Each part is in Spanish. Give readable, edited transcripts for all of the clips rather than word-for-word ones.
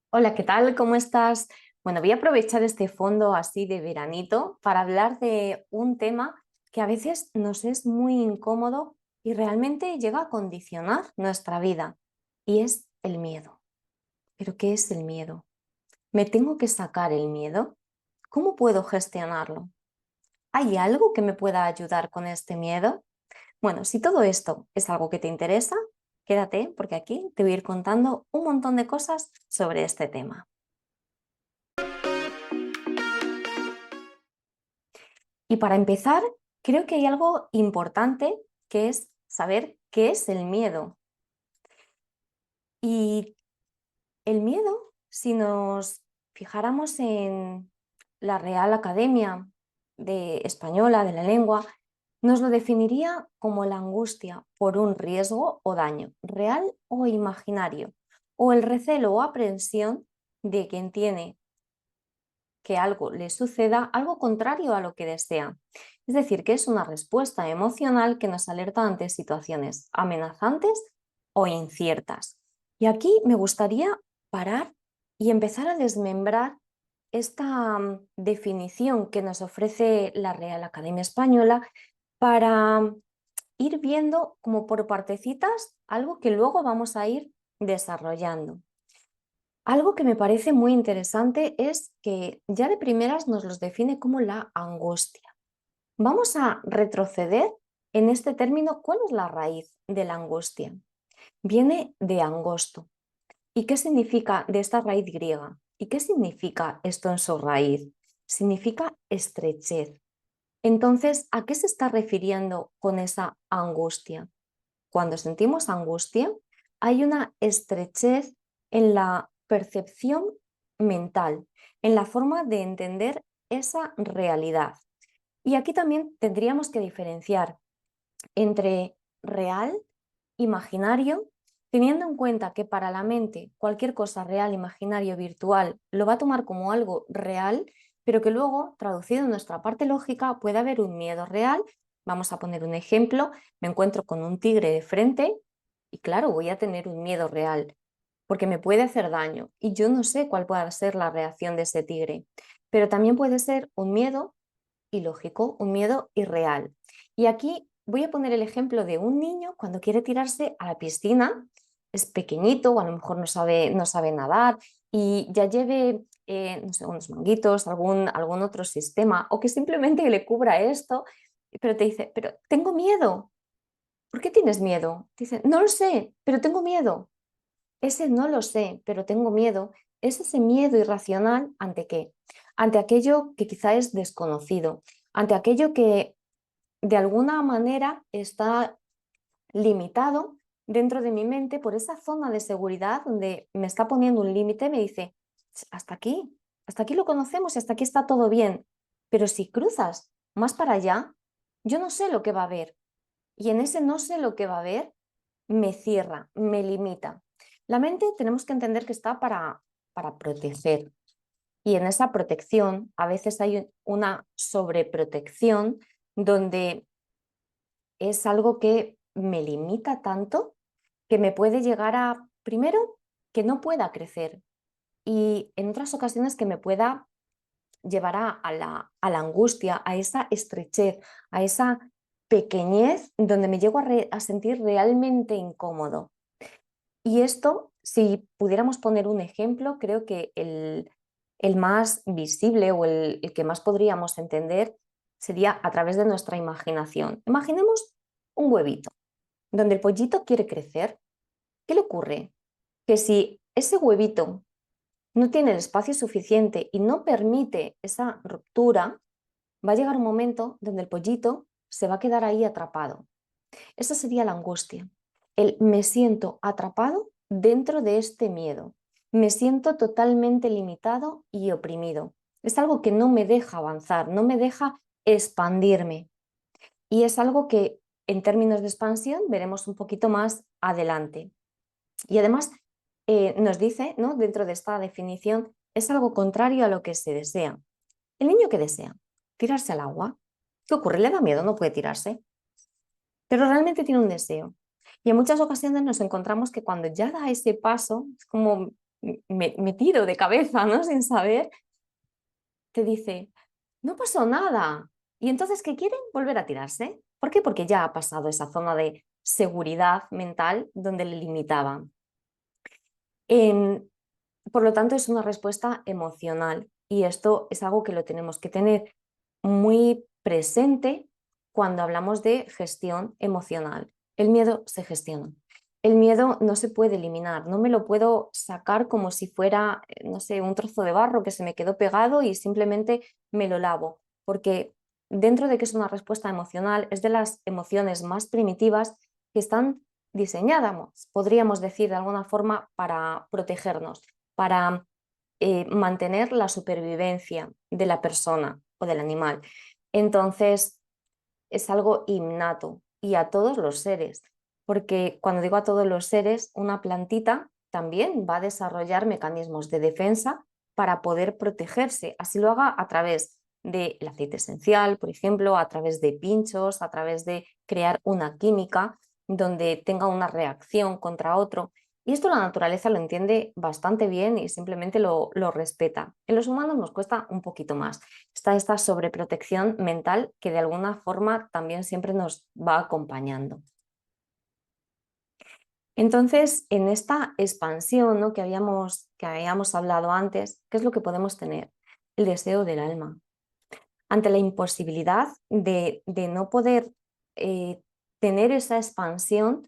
Hola, ¿qué tal? ¿Cómo estás? Bueno, voy a aprovechar este fondo así de veranito para hablar de un tema que a veces nos es muy incómodo y realmente llega a condicionar nuestra vida, y es el miedo. ¿Pero qué es el miedo? ¿Me tengo que sacar el miedo? ¿Cómo puedo gestionarlo? ¿Hay algo que me pueda ayudar con este miedo? Bueno, si todo esto es algo que te interesa, quédate porque aquí te voy a ir contando un montón de cosas sobre este tema. Y para empezar, creo que hay algo importante que es saber qué es el miedo. Y el miedo, si nos fijáramos en la Real Academia de Española de la Lengua, nos lo definiría como la angustia por un riesgo o daño, real o imaginario, o el recelo o aprensión de quien tiene que algo le suceda, algo contrario a lo que desea. Es decir, que es una respuesta emocional que nos alerta ante situaciones amenazantes o inciertas. Y aquí me gustaría parar y empezar a desmembrar esta definición que nos ofrece la Real Academia Española para ir viendo como por partecitas algo que luego vamos a ir desarrollando. Algo que me parece muy interesante es que ya de primeras nos los define como la angustia. Vamos a retroceder en este término. ¿Cuál es la raíz de la angustia? Viene de angosto. ¿Y qué significa de esta raíz griega? ¿Y qué significa esto en su raíz? Significa estrechez. Entonces, ¿a qué se está refiriendo con esa angustia? Cuando sentimos angustia, hay una estrechez en la percepción mental, en la forma de entender esa realidad. Y aquí también tendríamos que diferenciar entre real, imaginario, teniendo en cuenta que para la mente cualquier cosa real, imaginario, virtual, lo va a tomar como algo real, pero que luego, traducido en nuestra parte lógica, puede haber un miedo real. Vamos a poner un ejemplo: me encuentro con un tigre de frente y claro, voy a tener un miedo real, porque me puede hacer daño y yo no sé cuál pueda ser la reacción de ese tigre, pero también puede ser un miedo ilógico, un miedo irreal. Y aquí voy a poner el ejemplo de un niño cuando quiere tirarse a la piscina. Es pequeñito o a lo mejor no sabe nadar y ya lleve no sé, unos manguitos, algún otro sistema, o que simplemente le cubra esto, pero te dice, pero tengo miedo. ¿Por qué tienes miedo? Dice, no lo sé, pero tengo miedo. Ese no lo sé, pero tengo miedo, es ese miedo irracional. ¿Ante qué? Ante aquello que quizá es desconocido, ante aquello que de alguna manera está limitado dentro de mi mente por esa zona de seguridad donde me está poniendo un límite. Me dice, hasta aquí lo conocemos y hasta aquí está todo bien, pero si cruzas más para allá, yo no sé lo que va a haber. Y en ese no sé lo que va a haber, me cierra, me limita. La mente tenemos que entender que está para proteger. Y en esa protección a veces hay una sobreprotección donde es algo que me limita tanto que me puede llegar a, primero, que no pueda crecer, y en otras ocasiones que me pueda llevar a la angustia, a esa estrechez, a esa pequeñez donde me llego a sentir realmente incómodo. Y esto, si pudiéramos poner un ejemplo, creo que el más visible o el que más podríamos entender sería a través de nuestra imaginación. Imaginemos un huevito donde el pollito quiere crecer. ¿Qué le ocurre? Que si ese huevito no tiene el espacio suficiente y no permite esa ruptura, va a llegar un momento donde el pollito se va a quedar ahí atrapado. Esa sería la angustia. El me siento atrapado dentro de este miedo. Me siento totalmente limitado y oprimido. Es algo que no me deja avanzar, no me deja expandirme. Y es algo que en términos de expansión veremos un poquito más adelante. Y además nos dice, ¿no?, dentro de esta definición, es algo contrario a lo que se desea. El niño que desea tirarse al agua, ¿qué ocurre? Le da miedo, no puede tirarse, pero realmente tiene un deseo. Y en muchas ocasiones nos encontramos que cuando ya da ese paso, es como me tiro de cabeza, ¿no? Sin saber, te dice, no pasó nada. Y entonces, ¿qué quieren? Volver a tirarse. ¿Por qué? Porque ya ha pasado esa zona de seguridad mental donde le limitaban. En- por lo tanto, es una respuesta emocional y esto es algo que lo tenemos que tener muy presente cuando hablamos de gestión emocional. El miedo se gestiona. El miedo no se puede eliminar, no me lo puedo sacar como si fuera, no sé, un trozo de barro que se me quedó pegado y simplemente me lo lavo, porque dentro de que es una respuesta emocional, es de las emociones más primitivas que están diseñadas, podríamos decir de alguna forma, para protegernos, para mantener la supervivencia de la persona o del animal. Entonces, es algo innato y a todos los seres, porque cuando digo a todos los seres, una plantita también va a desarrollar mecanismos de defensa para poder protegerse. Así lo haga a través del aceite esencial, por ejemplo, a través de pinchos, a través de crear una química donde tenga una reacción contra otro. Y esto la naturaleza lo entiende bastante bien y simplemente lo respeta. En los humanos nos cuesta un poquito más. Está esta sobreprotección mental que de alguna forma también siempre nos va acompañando. Entonces, en esta expansión, ¿no? que habíamos hablado antes, ¿qué es lo que podemos tener? El deseo del alma. Ante la imposibilidad de no poder tener esa expansión,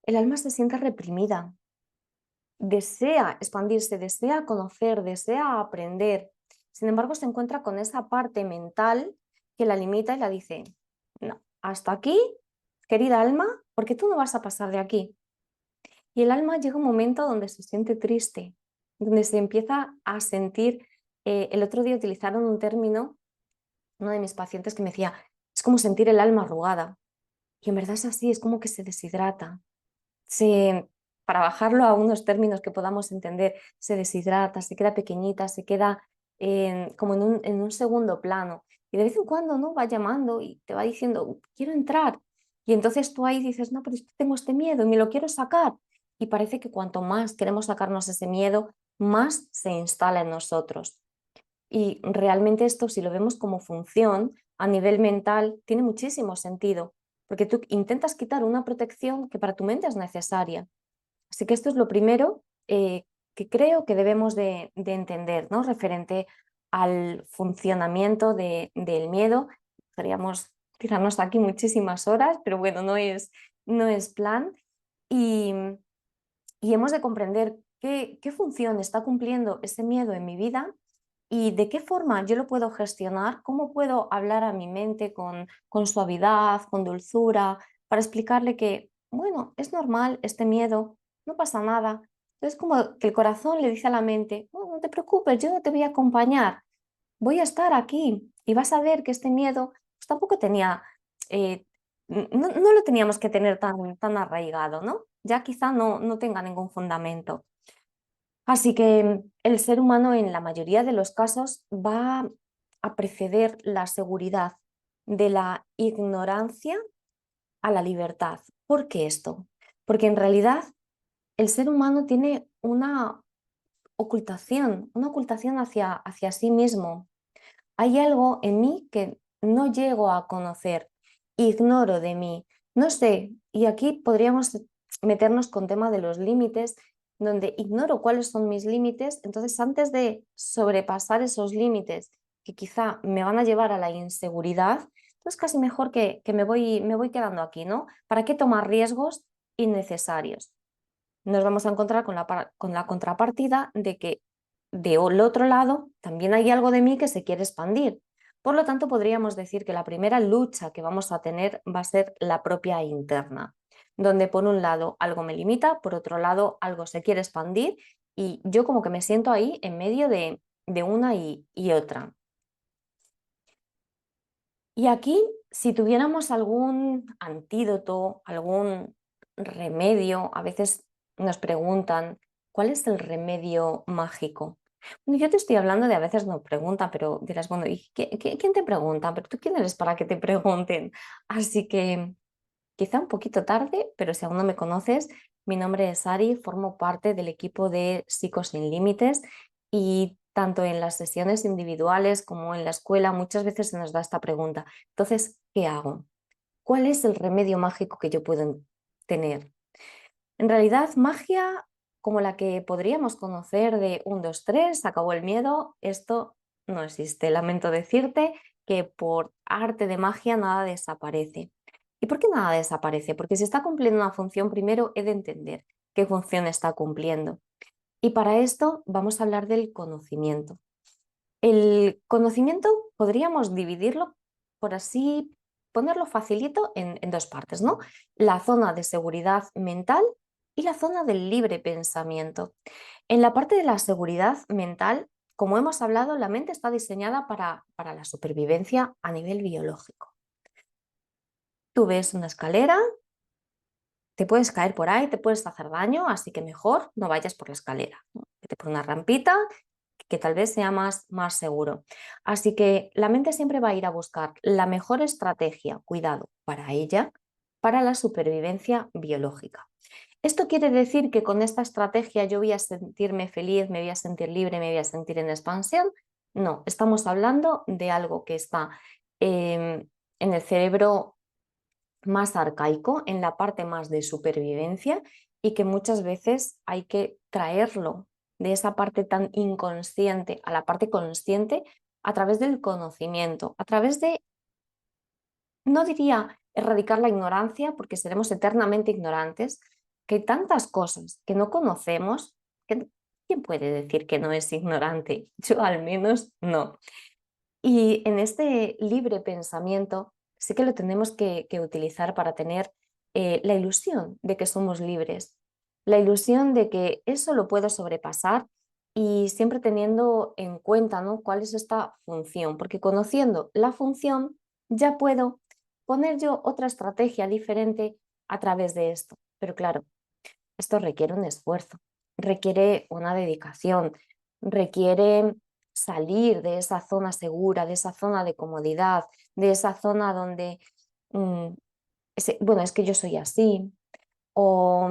el alma se siente reprimida, desea expandirse, desea conocer, desea aprender. Sin embargo, se encuentra con esa parte mental que la limita y la dice, no, hasta aquí, querida alma, porque tú no vas a pasar de aquí. Y el alma llega un momento donde se siente triste, donde se empieza a sentir, el otro día utilizaron un término, uno de mis pacientes que me decía, es como sentir el alma arrugada. Y en verdad es así, es como que se deshidrata, se, para bajarlo a unos términos que podamos entender, se deshidrata, se queda pequeñita, se queda como en un segundo plano. Y de vez en cuando, ¿no? Va llamando y te va diciendo, quiero entrar. Y entonces tú ahí dices, no, pero es que tengo este miedo y me lo quiero sacar. Y parece que cuanto más queremos sacarnos ese miedo, más se instala en nosotros. Y realmente esto, si lo vemos como función a nivel mental, tiene muchísimo sentido, porque tú intentas quitar una protección que para tu mente es necesaria. Así que esto es lo primero que creo que debemos de entender, ¿no? Referente al funcionamiento del miedo. Podríamos tirarnos aquí muchísimas horas, pero bueno, no es plan. Y, y hemos de comprender qué función está cumpliendo ese miedo en mi vida y de qué forma yo lo puedo gestionar, cómo puedo hablar a mi mente con suavidad, con dulzura, para explicarle que, bueno, es normal este miedo, no pasa nada. Es como que el corazón le dice a la mente, "Oh, no te preocupes, yo te voy a acompañar, voy a estar aquí y vas a ver que este miedo pues, tampoco tenía, eh, no lo teníamos que tener tan arraigado, ¿no? Ya quizá no tenga ningún fundamento. Así que el ser humano en la mayoría de los casos va a preceder la seguridad de la ignorancia a la libertad. ¿Por qué esto? Porque en realidad el ser humano tiene una ocultación hacia sí mismo. Hay algo en mí que no llego a conocer, ignoro de mí, no sé, y aquí podríamos meternos con tema de los límites, donde ignoro cuáles son mis límites, entonces antes de sobrepasar esos límites que quizá me van a llevar a la inseguridad, pues casi mejor que me voy quedando aquí, ¿no? ¿Para qué tomar riesgos innecesarios? Nos vamos a encontrar con la contrapartida de que del otro lado también hay algo de mí que se quiere expandir. Por lo tanto, podríamos decir que la primera lucha que vamos a tener va a ser la propia interna, donde por un lado algo me limita, por otro lado algo se quiere expandir y yo como que me siento ahí en medio de una y otra. Y aquí, si tuviéramos algún antídoto, algún remedio, a veces nos preguntan, ¿cuál es el remedio mágico? Bueno, yo te estoy hablando de a veces no preguntan, pero dirás, bueno, ¿y quién te pregunta? ¿Pero tú quién eres para que te pregunten? Así que quizá un poquito tarde, pero si aún no me conoces, Mi nombre es Ari, formo parte del equipo de Psicos Sin Límites y tanto en las sesiones individuales como en la escuela muchas veces se nos da esta pregunta. Entonces, ¿qué hago? ¿Cuál es el remedio mágico que yo puedo tener? En realidad, magia como la que podríamos conocer de 1, 2, 3, se acabó el miedo, esto no existe. Lamento decirte que por arte de magia nada desaparece. ¿Y por qué nada desaparece? Porque si está cumpliendo una función, primero he de entender qué función está cumpliendo. Y para esto vamos a hablar del conocimiento. El conocimiento podríamos dividirlo, por así ponerlo facilito, en dos partes, ¿no? La zona de seguridad mental y la zona del libre pensamiento. En la parte de la seguridad mental, como hemos hablado, la mente está diseñada para la supervivencia a nivel biológico. Tú ves una escalera, te puedes caer por ahí, te puedes hacer daño, así que mejor no vayas por la escalera, ¿no? Vete por una rampita que tal vez sea más seguro. Así que la mente siempre va a ir a buscar la mejor estrategia, cuidado, para ella, para la supervivencia biológica. ¿Esto quiere decir que con esta estrategia yo voy a sentirme feliz, me voy a sentir libre, me voy a sentir en expansión? No, estamos hablando de algo que está en el cerebro más arcaico, en la parte más de supervivencia y que muchas veces hay que traerlo de esa parte tan inconsciente a la parte consciente a través del conocimiento, a través de, no diría erradicar la ignorancia, porque seremos eternamente ignorantes, que hay tantas cosas que no conocemos, que ¿quién puede decir que no es ignorante? Yo al menos no. Y en este libre pensamiento sí que lo tenemos que utilizar para tener la ilusión de que somos libres, la ilusión de que eso lo puedo sobrepasar y siempre teniendo en cuenta, ¿no?, cuál es esta función, porque conociendo la función ya puedo poner yo otra estrategia diferente a través de esto. Pero claro, esto requiere un esfuerzo, requiere una dedicación, requiere salir de esa zona segura, de esa zona de comodidad, de esa zona donde, mm, bueno, es que yo soy así, o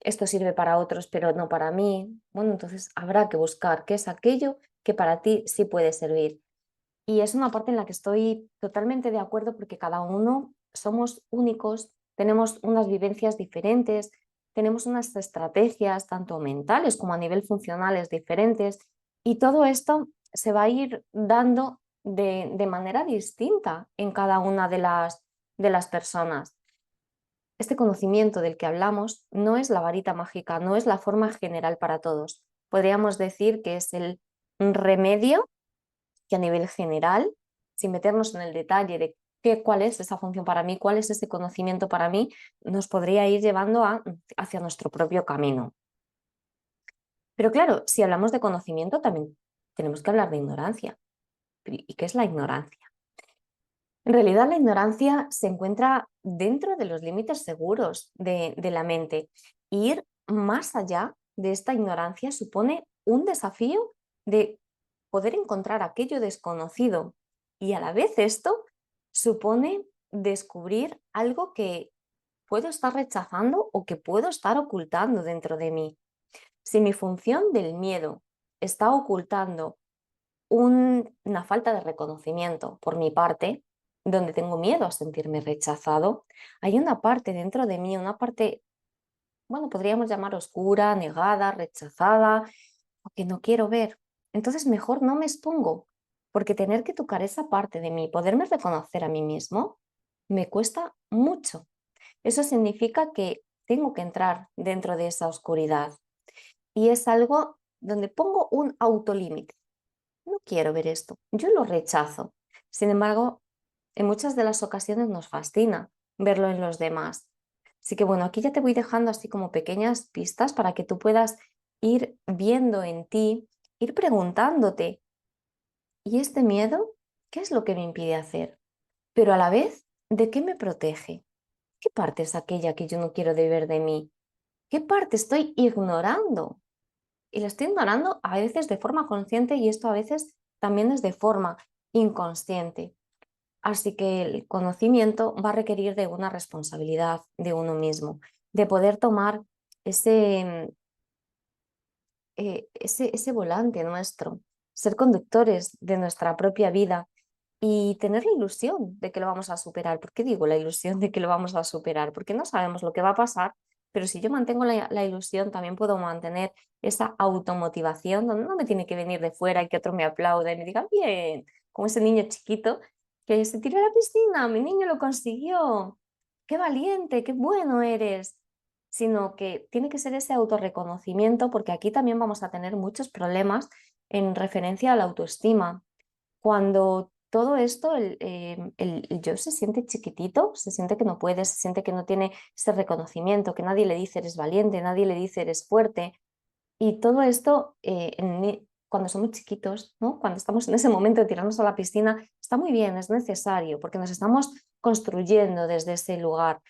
esto sirve para otros, pero no para mí. Bueno, entonces habrá que buscar qué es aquello que para ti sí puede servir. Y es una parte en la que estoy totalmente de acuerdo porque cada uno somos únicos, tenemos unas vivencias diferentes, tenemos unas estrategias tanto mentales como a nivel funcionales diferentes y todo esto se va a ir dando de manera distinta en cada una de las personas. Este conocimiento del que hablamos no es la varita mágica, no es la forma general para todos. Podríamos decir que es el remedio que a nivel general, sin meternos en el detalle de cuál es esa función para mí, cuál es ese conocimiento para mí, nos podría ir llevando hacia nuestro propio camino. Pero claro, si hablamos de conocimiento, también tenemos que hablar de ignorancia. ¿Y qué es la ignorancia? En realidad, la ignorancia se encuentra dentro de los límites seguros de la mente. Ir más allá de esta ignorancia supone un desafío de poder encontrar aquello desconocido y a la vez esto supone descubrir algo que puedo estar rechazando o que puedo estar ocultando dentro de mí. Si mi función del miedo está ocultando una falta de reconocimiento por mi parte, donde tengo miedo a sentirme rechazado, hay una parte dentro de mí, una parte, bueno, podríamos llamar oscura, negada, rechazada, o que no quiero ver. Entonces mejor no me expongo, porque tener que tocar esa parte de mí, poderme reconocer a mí mismo, me cuesta mucho. Eso significa que tengo que entrar dentro de esa oscuridad y es algo donde pongo un autolímite. No quiero ver esto, yo lo rechazo. Sin embargo, en muchas de las ocasiones nos fascina verlo en los demás. Así que bueno, aquí ya te voy dejando así como pequeñas pistas para que tú puedas ir viendo en ti, ir preguntándote, ¿y este miedo qué es lo que me impide hacer? Pero a la vez, ¿de qué me protege? ¿Qué parte es aquella que yo no quiero de ver de mí? ¿Qué parte estoy ignorando? Y la estoy ignorando a veces de forma consciente y esto a veces también es de forma inconsciente. Así que el conocimiento va a requerir de una responsabilidad de uno mismo, de poder tomar ese, ese volante nuestro, ser conductores de nuestra propia vida y tener la ilusión de que lo vamos a superar. ¿Por qué digo la ilusión de que lo vamos a superar? Porque no sabemos lo que va a pasar, pero si yo mantengo la ilusión, también puedo mantener esa automotivación donde no me tiene que venir de fuera y que otro me aplaude y me diga, bien, como ese niño chiquito que se tiró a la piscina, mi niño lo consiguió, qué valiente, qué bueno eres, sino que tiene que ser ese autorreconocimiento, porque aquí también vamos a tener muchos problemas en referencia a la autoestima. Cuando todo esto, el yo se siente chiquitito, se siente que no puede, se siente que no tiene ese reconocimiento, que nadie le dice eres valiente, nadie le dice eres fuerte. Y todo esto, cuando somos chiquitos, ¿no? Cuando estamos en ese momento de tirarnos a la piscina, está muy bien, es necesario, porque nos estamos construyendo desde ese lugar.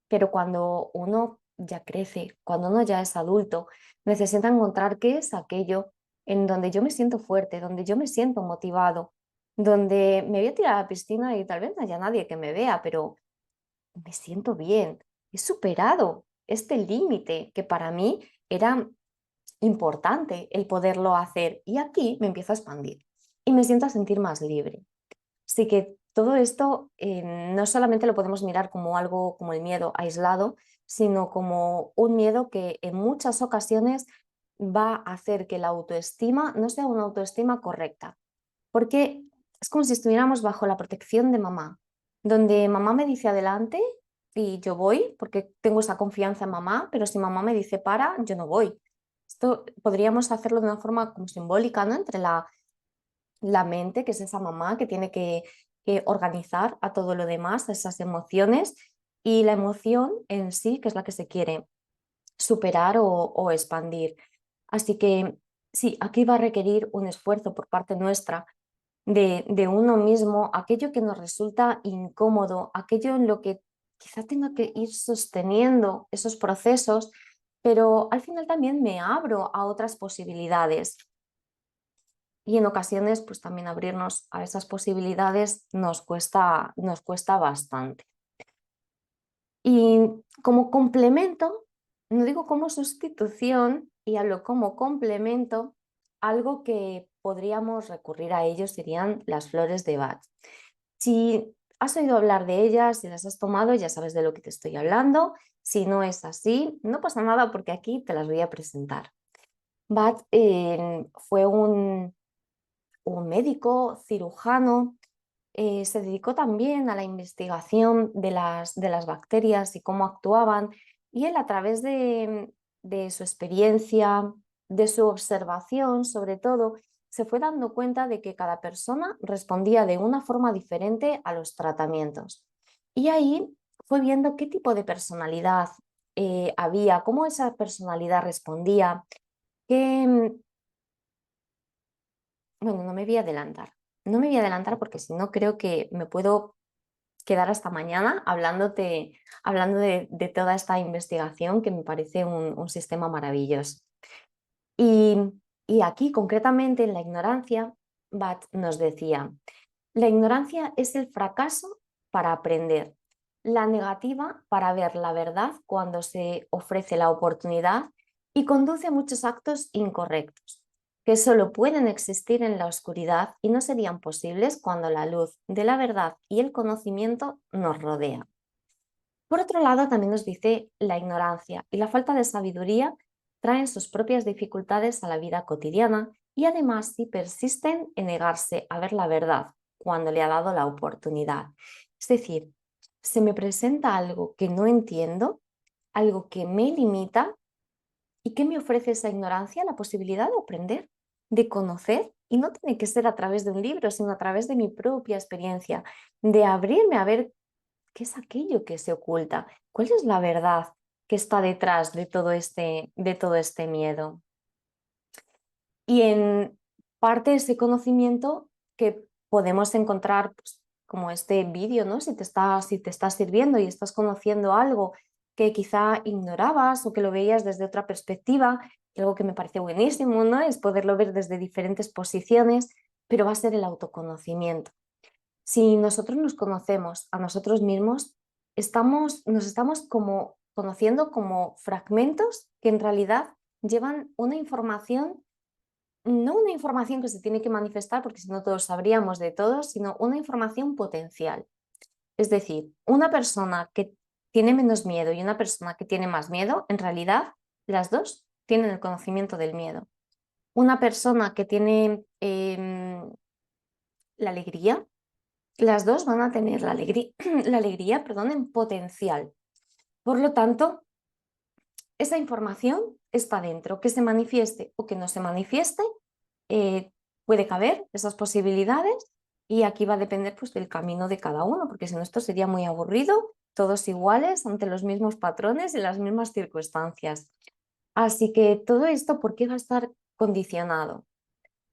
Pero cuando uno ya crece, cuando uno ya es adulto, necesita encontrar qué es aquello en donde yo me siento fuerte, donde yo me siento motivado, donde me voy a tirar a la piscina y tal vez no haya nadie que me vea, pero me siento bien. He superado este límite que para mí era importante el poderlo hacer y aquí me empiezo a expandir y me siento a sentir más libre. Así que todo esto no solamente lo podemos mirar como algo como el miedo aislado, sino como un miedo que en muchas ocasiones va a hacer que la autoestima no sea una autoestima correcta, porque es como si estuviéramos bajo la protección de mamá, donde mamá me dice adelante y yo voy porque tengo esa confianza en mamá, pero si mamá me dice para, yo no voy. Esto podríamos hacerlo de una forma como simbólica, ¿no? Entre la mente, que es esa mamá que tiene que organizar a todo lo demás, a esas emociones, y la emoción en sí, que es la que se quiere superar o expandir. Así que sí, aquí va a requerir un esfuerzo por parte nuestra de uno mismo, aquello que nos resulta incómodo, aquello en lo que quizá tenga que ir sosteniendo esos procesos, pero al final también me abro a otras posibilidades. Y en ocasiones, pues también abrirnos a esas posibilidades nos cuesta bastante. Y como complemento, no digo como sustitución, y hablo como complemento, algo que podríamos recurrir a ello serían las flores de Bach. Si has oído hablar de ellas, si las has tomado, ya sabes de lo que te estoy hablando. Si no es así, no pasa nada porque aquí te las voy a presentar. Bach fue un médico cirujano, se dedicó también a la investigación de las bacterias y cómo actuaban, y él a través de su experiencia, de su observación sobre todo, se fue dando cuenta de que cada persona respondía de una forma diferente a los tratamientos. Y ahí fue viendo qué tipo de personalidad había, cómo esa personalidad respondía, qué, bueno, no me voy a adelantar. No me voy a adelantar porque si no creo que me puedo quedar hasta mañana hablando de toda esta investigación que me parece un sistema maravilloso. Y, y aquí, concretamente en la ignorancia, Bat nos decía, la ignorancia es el fracaso para aprender, la negativa para ver la verdad cuando se ofrece la oportunidad y conduce a muchos actos incorrectos, que solo pueden existir en la oscuridad y no serían posibles cuando la luz de la verdad y el conocimiento nos rodea. Por otro lado, también nos dice la ignorancia y la falta de sabiduría traen sus propias dificultades a la vida cotidiana y además si persisten en negarse a ver la verdad cuando le ha dado la oportunidad. Es decir, se me presenta algo que no entiendo, algo que me limita y que me ofrece esa ignorancia, la posibilidad de aprender, de conocer, y no tiene que ser a través de un libro, sino a través de mi propia experiencia, de abrirme a ver qué es aquello que se oculta, cuál es la verdad que está detrás de todo este miedo. Y en parte ese conocimiento que podemos encontrar, pues, como este vídeo, ¿no? Si te está sirviendo y estás conociendo algo que quizá ignorabas o que lo veías desde otra perspectiva, algo que me parece buenísimo, ¿no? Es poderlo ver desde diferentes posiciones, pero va a ser el autoconocimiento. Si nosotros nos conocemos a nosotros mismos, nos estamos como conociendo como fragmentos que en realidad llevan una información, no una información que se tiene que manifestar, porque si no todos sabríamos de todo, sino una información potencial. Es decir, una persona que tiene menos miedo y una persona que tiene más miedo, en realidad las dos tienen el conocimiento del miedo. Una persona que tiene la alegría, las dos van a tener la alegría, la alegría, perdón, en potencial. Por lo tanto, esa información está dentro, que se manifieste o que no se manifieste, puede caber esas posibilidades y aquí va a depender pues, del camino de cada uno, porque si no esto sería muy aburrido, todos iguales ante los mismos patrones y las mismas circunstancias. Así que todo esto, ¿por qué va a estar condicionado?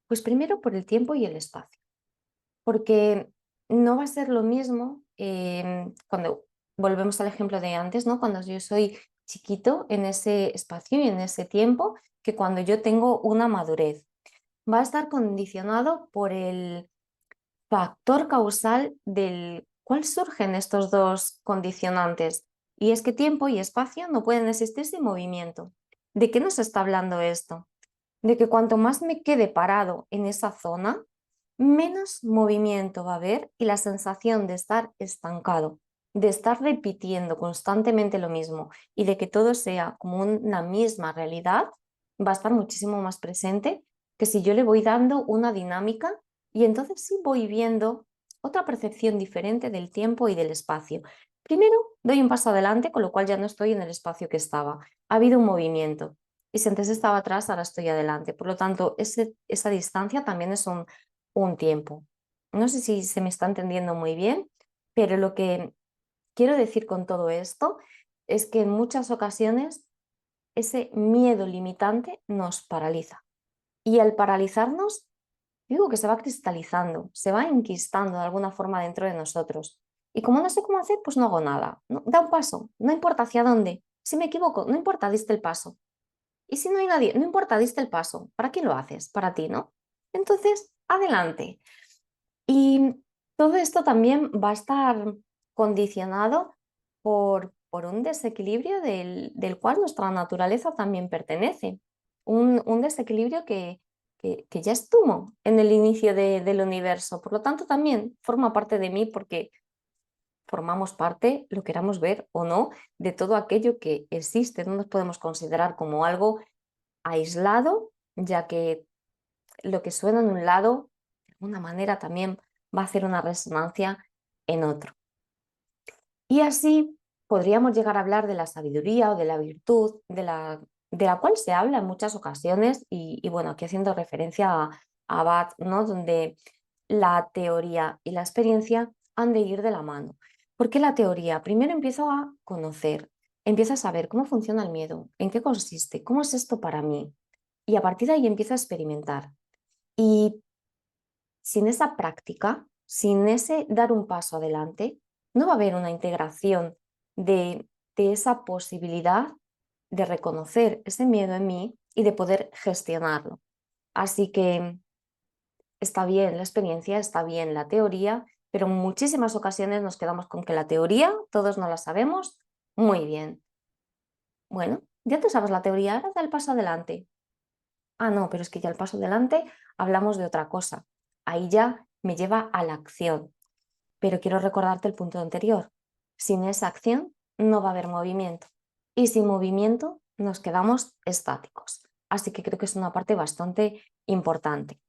Pues primero por el tiempo y el espacio, porque no va a ser lo mismo cuando volvemos al ejemplo de antes, ¿no? Cuando yo soy chiquito en ese espacio y en ese tiempo, que cuando yo tengo una madurez. Va a estar condicionado por el factor causal del cuál surgen estos dos condicionantes. Y es que tiempo y espacio no pueden existir sin movimiento. ¿De qué nos está hablando esto? De que cuanto más me quede parado en esa zona, menos movimiento va a haber y la sensación de estar estancado, de estar repitiendo constantemente lo mismo y de que todo sea como una misma realidad, va a estar muchísimo más presente que si yo le voy dando una dinámica y entonces sí voy viendo otra percepción diferente del tiempo y del espacio. Primero doy un paso adelante, con lo cual ya no estoy en el espacio que estaba. Ha habido un movimiento. Y si antes estaba atrás, ahora estoy adelante. Por lo tanto, esa distancia también es un tiempo. No sé si se me está entendiendo muy bien, pero lo que quiero decir con todo esto es que en muchas ocasiones ese miedo limitante nos paraliza. Y al paralizarnos, digo que se va cristalizando, se va enquistando de alguna forma dentro de nosotros. Y como no sé cómo hacer, pues no hago nada. Da un paso, no importa hacia dónde. Si me equivoco, no importa, diste el paso. Y si no hay nadie, no importa, diste el paso. ¿Para quién lo haces? Para ti, ¿no? Entonces, adelante. Y todo esto también va a estar condicionado por un desequilibrio del cual nuestra naturaleza también pertenece. Un desequilibrio que ya estuvo en el inicio del universo. Por lo tanto, también forma parte de mí porque formamos parte, lo queramos ver o no, de todo aquello que existe. No nos podemos considerar como algo aislado, ya que lo que suena en un lado, de alguna manera también va a hacer una resonancia en otro. Y así podríamos llegar a hablar de la sabiduría o de la virtud, de la cual se habla en muchas ocasiones, y bueno, aquí haciendo referencia a Abad, ¿no? Donde la teoría y la experiencia han de ir de la mano. ¿Por qué la teoría? Primero empiezo a conocer, empiezo a saber cómo funciona el miedo, en qué consiste, cómo es esto para mí, y a partir de ahí empiezo a experimentar. Y sin esa práctica, sin ese dar un paso adelante, no va a haber una integración de esa posibilidad de reconocer ese miedo en mí y de poder gestionarlo. Así que está bien la experiencia, está bien la teoría, pero en muchísimas ocasiones nos quedamos con que la teoría todos no la sabemos muy bien. Bueno, ya tú sabes la teoría, ahora da el paso adelante. Ah, no, pero es que ya el paso adelante hablamos de otra cosa. Ahí ya me lleva a la acción. Pero quiero recordarte el punto anterior. Sin esa acción no va a haber movimiento. Y sin movimiento nos quedamos estáticos. Así que creo que es una parte bastante importante.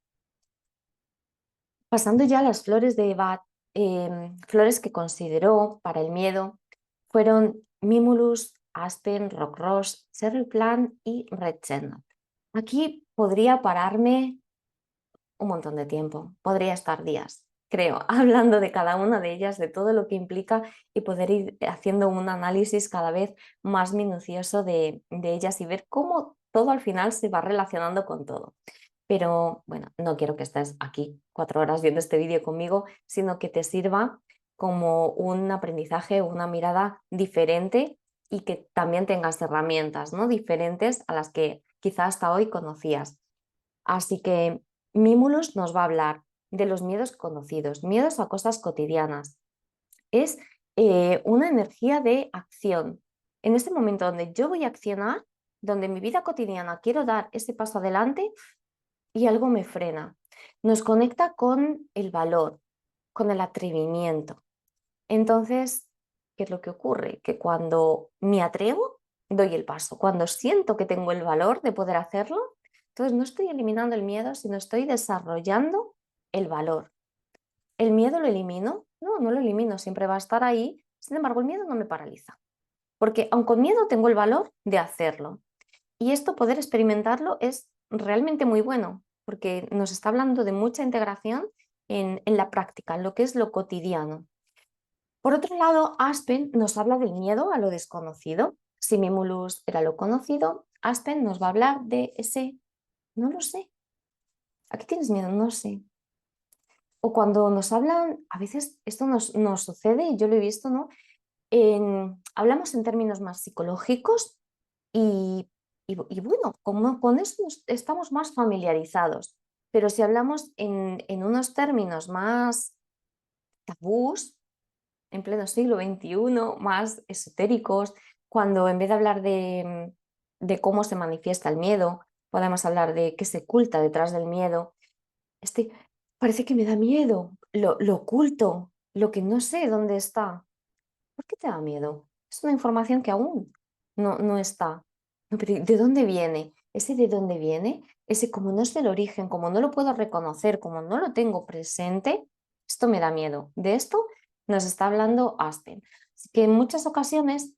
Pasando ya a las flores de Bach, flores que consideró para el miedo fueron Mimulus, Aspen, Rockross, Cherry Plant y Red Chestnut. Aquí podría pararme un montón de tiempo, podría estar días, creo, hablando de cada una de ellas, de todo lo que implica y poder ir haciendo un análisis cada vez más minucioso de ellas y ver cómo todo al final se va relacionando con todo. Pero bueno, no quiero que estés aquí 4 horas viendo este vídeo conmigo, sino que te sirva como un aprendizaje, una mirada diferente y que también tengas herramientas, ¿no? Diferentes a las que quizá hasta hoy conocías. Así que Mimulus nos va a hablar de los miedos conocidos, miedos a cosas cotidianas. Es una energía de acción, En ese momento donde yo voy a accionar, donde en mi vida cotidiana quiero dar ese paso adelante y algo me frena. Nos conecta con el valor, con el atrevimiento. Entonces, ¿qué es lo que ocurre? Que cuando me atrevo, doy el paso. Cuando siento que tengo el valor de poder hacerlo, entonces no estoy eliminando el miedo, sino estoy desarrollando el valor. ¿El miedo lo elimino? No, no lo elimino, siempre va a estar ahí. Sin embargo, el miedo no me paraliza, porque aun con miedo tengo el valor de hacerlo. Y esto, poder experimentarlo, es realmente muy bueno, porque nos está hablando de mucha integración en la práctica, en lo que es lo cotidiano. Por otro lado, Aspen nos habla del miedo a lo desconocido. Si Mimulus era lo conocido, Aspen nos va a hablar de ese no lo sé. ¿A qué tienes miedo? No sé. O cuando nos hablan, a veces esto nos sucede, y yo lo he visto, ¿no? Hablamos en términos más psicológicos y bueno, como con eso estamos más familiarizados. Pero si hablamos en unos términos más tabús, en pleno siglo XXI, más esotéricos, cuando en vez de hablar de cómo se manifiesta el miedo, podemos hablar de qué se oculta detrás del miedo. Este, parece que me da miedo, lo oculto, lo que no sé dónde está. ¿Por qué te da miedo? Es una información que aún no está. No, pero ¿de dónde viene? Ese de dónde viene, ese como no es el origen, como no lo puedo reconocer, como no lo tengo presente, esto me da miedo. De esto nos está hablando Aspen. Así que en muchas ocasiones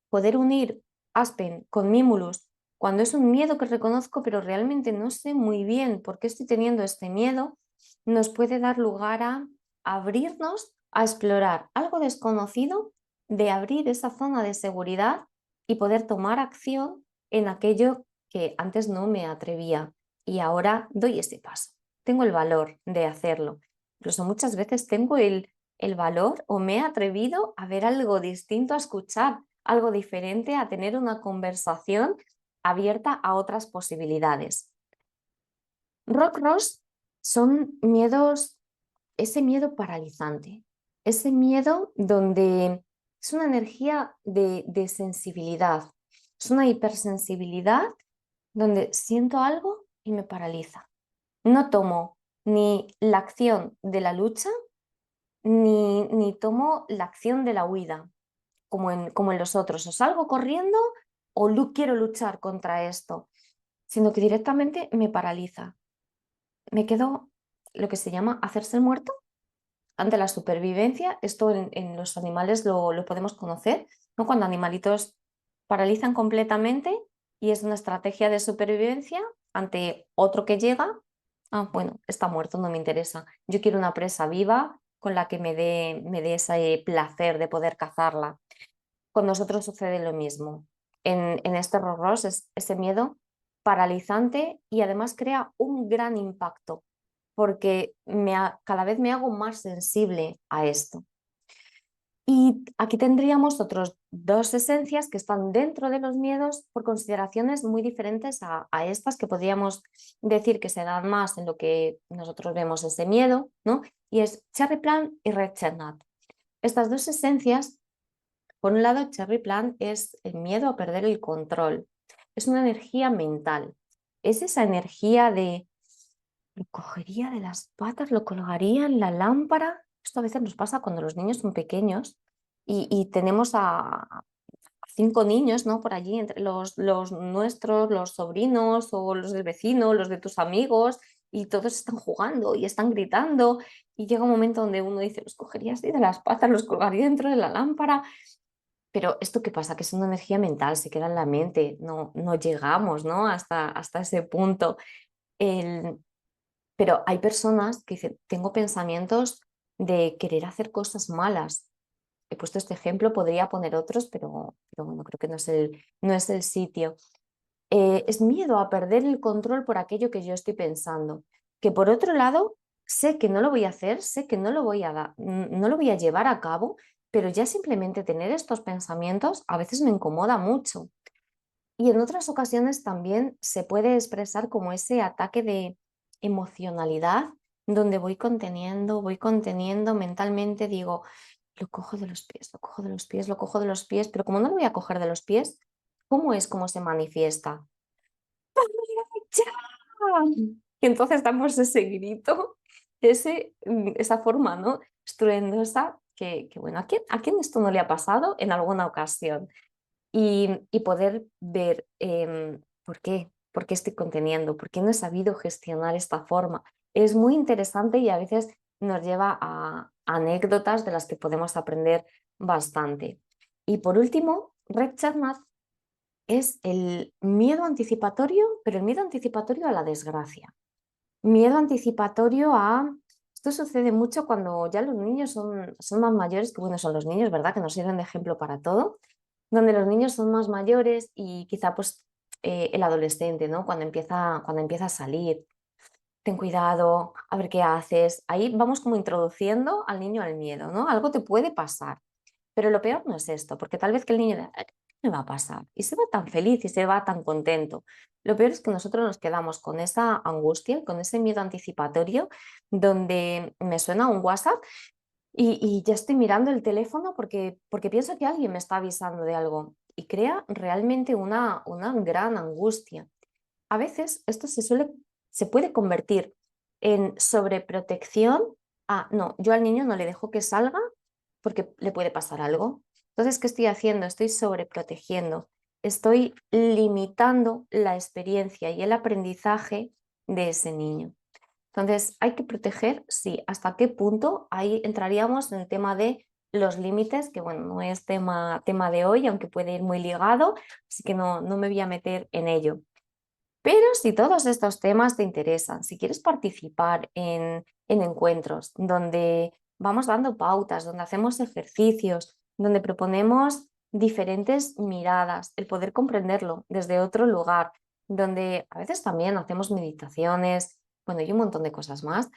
poder unir Aspen con Mimulus cuando es un miedo que reconozco, pero realmente no sé muy bien por qué estoy teniendo este miedo, nos puede dar lugar a abrirnos a explorar algo desconocido, de abrir esa zona de seguridad y poder tomar acción en aquello que antes no me atrevía y ahora doy ese paso. Tengo el valor de hacerlo. Incluso muchas veces tengo el valor o me he atrevido a ver algo distinto, a escuchar algo diferente, a tener una conversación abierta a otras posibilidades. Rock Ross son miedos, ese miedo paralizante, ese miedo donde es una energía de sensibilidad, es una hipersensibilidad donde siento algo y me paraliza. No tomo ni la acción de la lucha, ni tomo la acción de la huida, como en los otros. O salgo corriendo o quiero luchar contra esto, sino que directamente me paraliza. Me quedo lo que se llama hacerse el muerto ante la supervivencia. Esto en los animales lo podemos conocer, ¿no? Cuando animalitos paralizan completamente y es una estrategia de supervivencia ante otro que llega. Ah, bueno, está muerto, no me interesa. Yo quiero una presa viva con la que me dé ese placer de poder cazarla. Con nosotros sucede lo mismo. En este horror es ese miedo paralizante y además crea un gran impacto porque cada vez me hago más sensible a esto. Y aquí tendríamos otros dos esencias que están dentro de los miedos por consideraciones muy diferentes a estas que podríamos decir que se dan más en lo que nosotros vemos ese miedo, ¿no? Y es Cherry Plant y Red Chestnut. Estas dos esencias, por un lado, Cherry Plant es el miedo a perder el control. Es una energía mental. Es esa energía de lo cogería de las patas, lo colgaría en la lámpara. Esto a veces nos pasa cuando los niños son pequeños y tenemos a 5 niños, ¿no? Por allí, entre los nuestros, los sobrinos o los del vecino, los de tus amigos, y todos están jugando y están gritando. Y llega un momento donde uno dice, los cogería así de las patas, los colgaría dentro de la lámpara. Pero esto qué pasa, que es una energía mental, se queda en la mente, no llegamos, ¿no? Hasta ese punto. El, pero hay personas que dicen, tengo pensamientos de querer hacer cosas malas. He puesto este ejemplo, podría poner otros, pero bueno, creo que no es el sitio. Es miedo a perder el control por aquello que yo estoy pensando. Que por otro lado, sé que no lo voy a hacer, sé que no lo voy a llevar a cabo, pero ya simplemente tener estos pensamientos a veces me incomoda mucho. Y en otras ocasiones también se puede expresar como ese ataque de emocionalidad, donde voy conteniendo mentalmente, digo, lo cojo de los pies, lo cojo de los pies, lo cojo de los pies, pero como no lo voy a coger de los pies, ¿cómo es cómo se manifiesta? ¡Ya! Y entonces damos ese grito, esa forma, ¿no? Estruendosa, que bueno, a quién esto no le ha pasado en alguna ocasión? Y poder ver por qué, estoy conteniendo, por qué no he sabido gestionar esta forma. Es muy interesante y a veces nos lleva a anécdotas de las que podemos aprender bastante. Y por último, Red Chestnut es el miedo anticipatorio, pero el miedo anticipatorio a la desgracia. Miedo anticipatorio a... Esto sucede mucho cuando ya los niños son más mayores, que bueno, son los niños, ¿verdad? Que nos sirven de ejemplo para todo, donde los niños son más mayores y quizá pues el adolescente, ¿no? Cuando empieza a salir, ten cuidado, a ver qué haces. Ahí vamos como introduciendo al niño al miedo, ¿no? Algo te puede pasar. Pero lo peor no es esto, porque tal vez que el niño diga, ¿qué me va a pasar? Y se va tan feliz y se va tan contento. Lo peor es que nosotros nos quedamos con esa angustia, con ese miedo anticipatorio, donde me suena un WhatsApp y ya estoy mirando el teléfono porque pienso que alguien me está avisando de algo y crea realmente una gran angustia. A veces esto se puede convertir en sobreprotección a, no, yo al niño no le dejo que salga porque le puede pasar algo. Entonces, ¿qué estoy haciendo? Estoy sobreprotegiendo, estoy limitando la experiencia y el aprendizaje de ese niño. Entonces, hay que proteger, sí. ¿Hasta qué punto? Ahí entraríamos en el tema de los límites, que bueno, no es tema de hoy, aunque puede ir muy ligado, así que no me voy a meter en ello. Pero si todos estos temas te interesan, si quieres participar en encuentros donde vamos dando pautas, donde hacemos ejercicios, donde proponemos diferentes miradas, el poder comprenderlo desde otro lugar, donde a veces también hacemos meditaciones, bueno, y un montón de cosas más,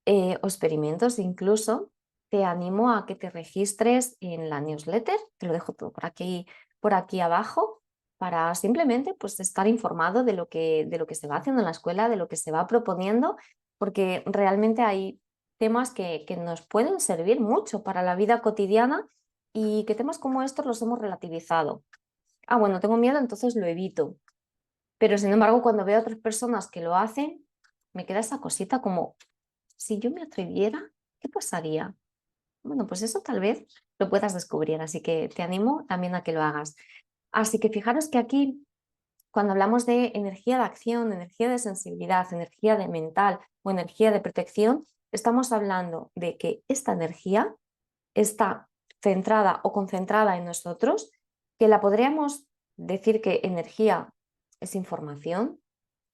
o experimentos incluso, te animo a que te registres en la newsletter, te lo dejo todo por aquí abajo para simplemente pues, estar informado de lo que se va haciendo en la escuela, de lo que se va proponiendo, porque realmente hay temas que nos pueden servir mucho para la vida cotidiana y que temas como estos los hemos relativizado. Ah, bueno, tengo miedo, entonces lo evito. Pero sin embargo, cuando veo a otras personas que lo hacen, me queda esa cosita como, si yo me atreviera, ¿qué pasaría? Bueno, pues eso tal vez lo puedas descubrir, así que te animo también a que lo hagas. Así que fijaros que aquí cuando hablamos de energía de acción, energía de sensibilidad, energía de mental o energía de protección, estamos hablando de que esta energía está centrada o concentrada en nosotros, que la podríamos decir que energía es información,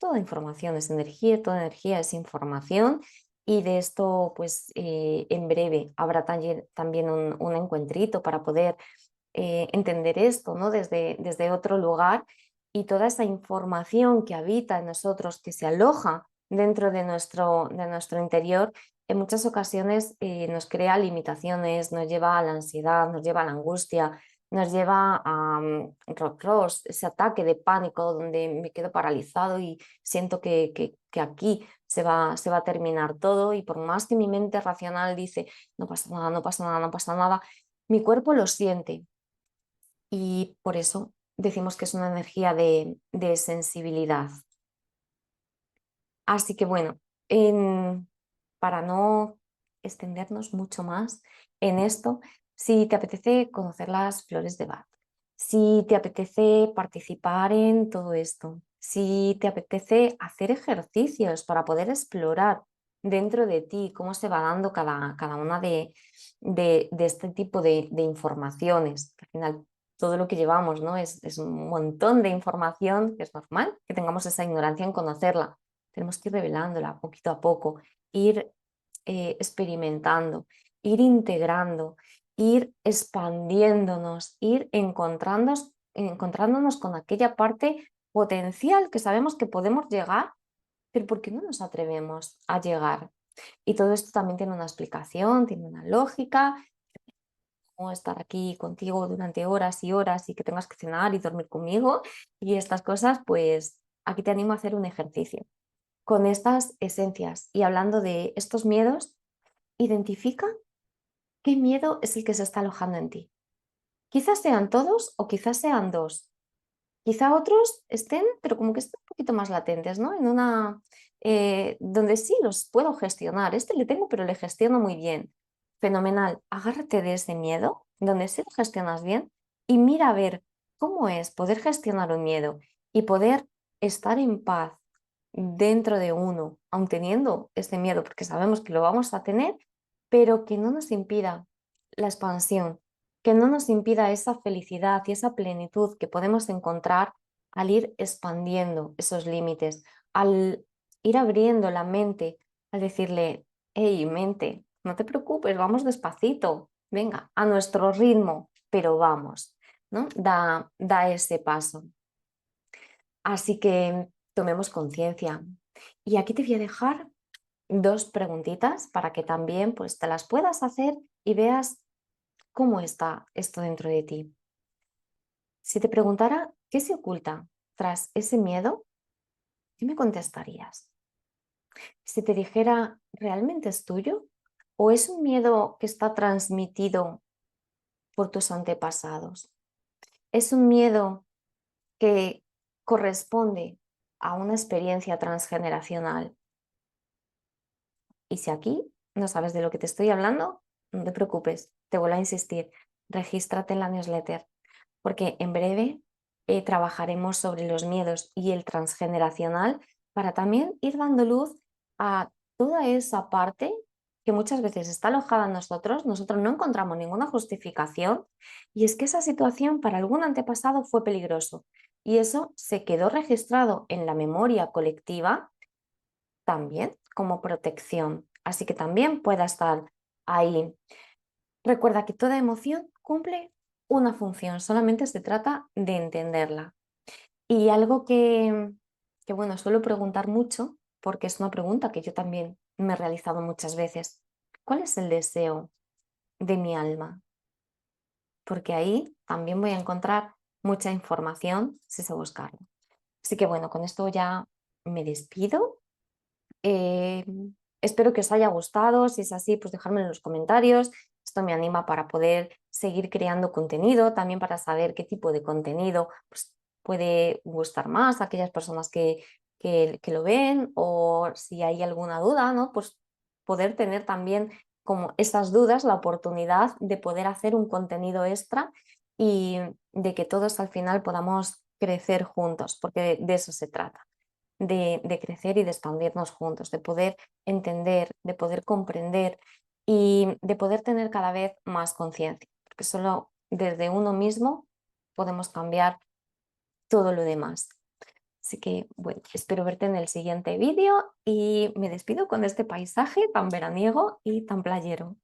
toda información es energía, toda energía es información y de esto pues en breve habrá también un encuentrito para poder entender esto, ¿no? Desde otro lugar y toda esa información que habita en nosotros, que se aloja dentro de nuestro interior, en muchas ocasiones nos crea limitaciones, nos lleva a la ansiedad, nos lleva a la angustia, nos lleva a rock ese ataque de pánico donde me quedo paralizado y siento que aquí se va a terminar todo y por más que mi mente racional dice no pasa nada, no pasa nada, no pasa nada, mi cuerpo lo siente y por eso decimos que es una energía de sensibilidad. Así que bueno, para no extendernos mucho más en esto, si te apetece conocer las flores de Bach, si te apetece participar en todo esto, si te apetece hacer ejercicios para poder explorar dentro de ti cómo se va dando cada una de este tipo de informaciones, que al final todo lo que llevamos, ¿no? Es un montón de información que es normal que tengamos esa ignorancia en conocerla. Tenemos que ir revelándola poquito a poco, ir experimentando, ir integrando, ir expandiéndonos, ir encontrándonos con aquella parte potencial que sabemos que podemos llegar, pero ¿por qué no nos atrevemos a llegar? Y todo esto también tiene una explicación, tiene una lógica, como estar aquí contigo durante horas y horas y que tengas que cenar y dormir conmigo y estas cosas, pues aquí te animo a hacer un ejercicio con estas esencias y hablando de estos miedos, identifica ¿Qué miedo es el que se está alojando en ti? Quizás sean todos o quizás sean dos. Quizá otros estén, pero como que estén un poquito más latentes, ¿no? En una, donde sí los puedo gestionar. Este le tengo, pero le gestiono muy bien. Fenomenal. Agárrate de ese miedo, donde sí lo gestionas bien, y mira a ver cómo es poder gestionar un miedo y poder estar en paz dentro de uno, aun teniendo este miedo, porque sabemos que lo vamos a tener, pero que no nos impida la expansión, que no nos impida esa felicidad y esa plenitud que podemos encontrar al ir expandiendo esos límites, al ir abriendo la mente, al decirle, hey, mente, no te preocupes, vamos despacito, venga, a nuestro ritmo, pero vamos, ¿no? Da ese paso. Así que tomemos conciencia. Y aquí te voy a dejar dos preguntitas para que también pues, te las puedas hacer y veas cómo está esto dentro de ti. Si te preguntara qué se oculta tras ese miedo, ¿qué me contestarías? Si te dijera, ¿realmente es tuyo? ¿O es un miedo que está transmitido por tus antepasados? ¿Es un miedo que corresponde a una experiencia transgeneracional? Y si aquí no sabes de lo que te estoy hablando, no te preocupes, te vuelvo a insistir, regístrate en la newsletter, porque en breve trabajaremos sobre los miedos y el transgeneracional para también ir dando luz a toda esa parte que muchas veces está alojada en nosotros no encontramos ninguna justificación, y es que esa situación para algún antepasado fue peligroso y eso se quedó registrado en la memoria colectiva también como protección, así que también pueda estar ahí. Recuerda que toda emoción cumple una función, solamente se trata de entenderla. Y algo que bueno, suelo preguntar mucho, porque es una pregunta que yo también me he realizado muchas veces. ¿Cuál es el deseo de mi alma? Porque ahí también voy a encontrar mucha información si sé buscarlo. Así que bueno, con esto ya me despido. Eh, Espero que os haya gustado. Si es así, pues dejadme en los comentarios. Esto me anima para poder seguir creando contenido, también para saber qué tipo de contenido pues, puede gustar más a aquellas personas que lo ven, o si hay alguna duda, ¿no? Pues poder tener también como esas dudas, la oportunidad de poder hacer un contenido extra y de que todos al final podamos crecer juntos, porque de eso se trata de crecer y de expandirnos juntos, de poder entender, de poder comprender y de poder tener cada vez más conciencia, porque solo desde uno mismo podemos cambiar todo lo demás. Así que, bueno, espero verte en el siguiente vídeo y me despido con este paisaje tan veraniego y tan playero.